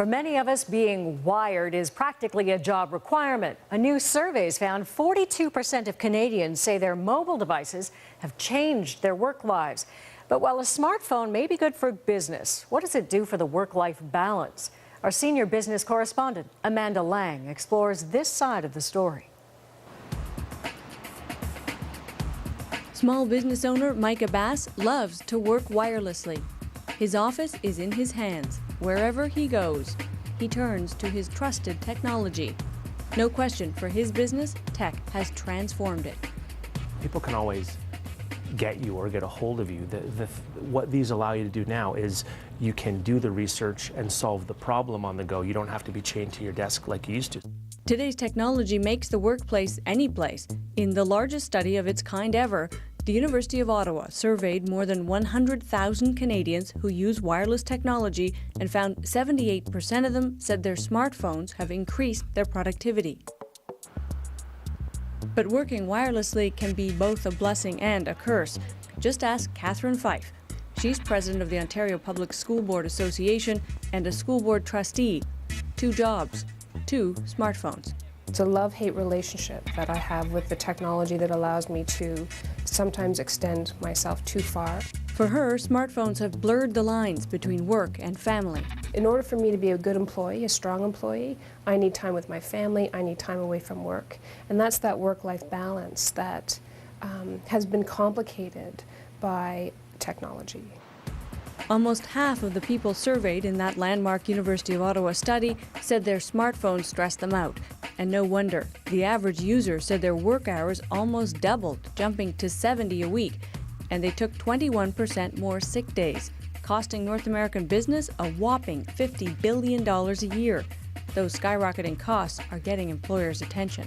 For many of us, being wired is practically a job requirement. A new survey has found 42% of Canadians say their mobile devices have changed their work lives. But while a smartphone may be good for business, what does it do for the work-life balance? Our senior business correspondent, Amanda Lang, explores this side of the story. Small business owner Mike Abbas loves to work wirelessly. His office is in his hands. Wherever he goes, he turns to his trusted technology. No question, for his business, tech has transformed it. People can always get you or get a hold of you. What these allow you to do now is you can do the research and solve the problem on the go. You don't have to be chained to your desk like you used to. Today's technology makes the workplace any place. In the largest study of its kind ever, the University of Ottawa surveyed more than 100,000 Canadians who use wireless technology and found 78% of them said their smartphones have increased their productivity. But working wirelessly can be both a blessing and a curse. Just ask Catherine Fife. She's president of the Ontario Public School Board Association and a school board trustee. 2 jobs, 2 smartphones. It's a love-hate relationship that I have with the technology that allows me to sometimes extend myself too far. For her, smartphones have blurred the lines between work and family. In order for me to be a good employee, a strong employee, I need time with my family, I need time away from work. And that's that work-life balance that has been complicated by technology. Almost half of the people surveyed in that landmark University of Ottawa study said their smartphones stress them out. And no wonder. The average user said their work hours almost doubled, jumping to 70 a week. And they took 21% more sick days, costing North American business a whopping $50 billion a year. Those skyrocketing costs are getting employers' attention.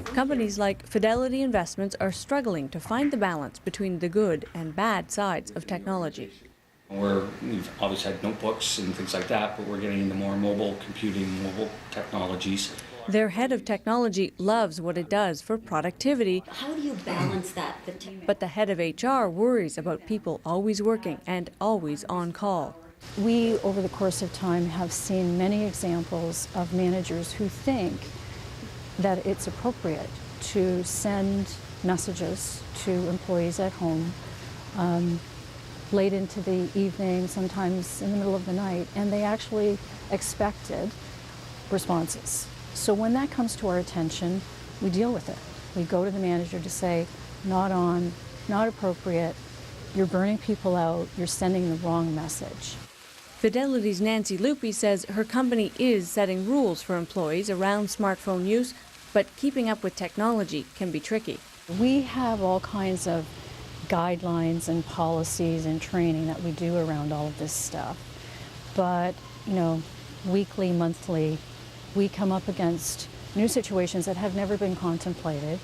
Companies like Fidelity Investments are struggling to find the balance between the good and bad sides of technology. We've always had notebooks and things like that, but we're getting into more mobile computing, mobile technologies. Their head of technology loves what it does for productivity. How do you balance that? But the head of HR worries about people always working and always on call. We, over the course of time, have seen many examples of managers who think that it's appropriate to send messages to employees at home late into the evening, sometimes in the middle of the night, and they actually expected responses. So when that comes to our attention, we deal with it. We go to the manager to say, not on, not appropriate, you're burning people out, you're sending the wrong message. Fidelity's Nancy Lupi says her company is setting rules for employees around smartphone use, but keeping up with technology can be tricky. We have all kinds of guidelines and policies and training that we do around all of this stuff. But, weekly, monthly, we come up against new situations that have never been contemplated.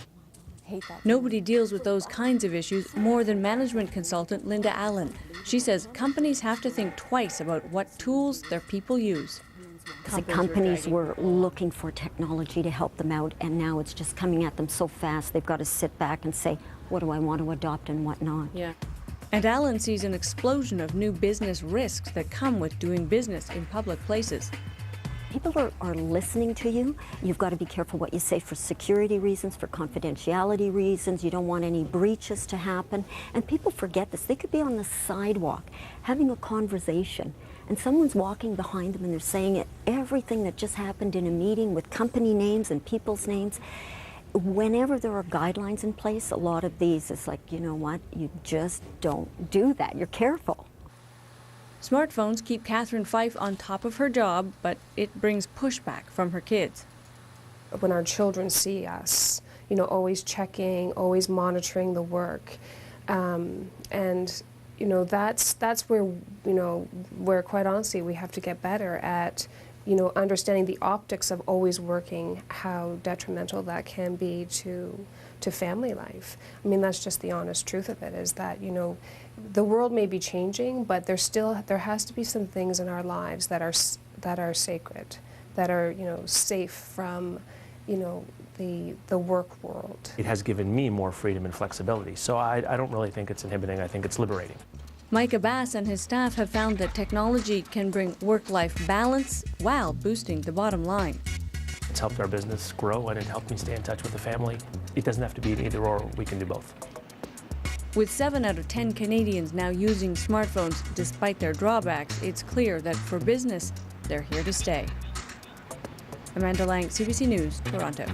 Nobody deals with those kinds of issues more than management consultant Linda Allen. She says companies have to think twice about what tools their people use. The companies were looking for technology to help them out, and now it's just coming at them so fast, they've got to sit back and say, what do I want to adopt and what not? Yeah. And Allen sees an explosion of new business risks that come with doing business in public places. People are listening to you. You've got to be careful what you say for security reasons, for confidentiality reasons. You don't want any breaches to happen. And people forget this. They could be on the sidewalk having a conversation, and someone's walking behind them and they're saying everything that just happened in a meeting with company names and people's names. Whenever there are guidelines in place, a lot of these, it's like, you know what, you just don't do that. You're careful. Smartphones keep Catherine Fife on top of her job, but it brings pushback from her kids. When our children see us, always checking, always monitoring the work, and that's where, where quite honestly we have to get better at, understanding the optics of always working, how detrimental that can be to family life. I mean, that's just the honest truth of it, is that, the world may be changing, but there has to be some things in our lives that are sacred, that are, safe from, the work world. It has given me more freedom and flexibility, so I don't really think it's inhibiting, I think it's liberating. Mike Abbas and his staff have found that technology can bring work-life balance while boosting the bottom line. It's helped our business grow, and it helped me stay in touch with the family. It doesn't have to be an either or, we can do both. With 7 out of 10 Canadians now using smartphones despite their drawbacks, it's clear that for business, they're here to stay. Amanda Lang, CBC News, Toronto.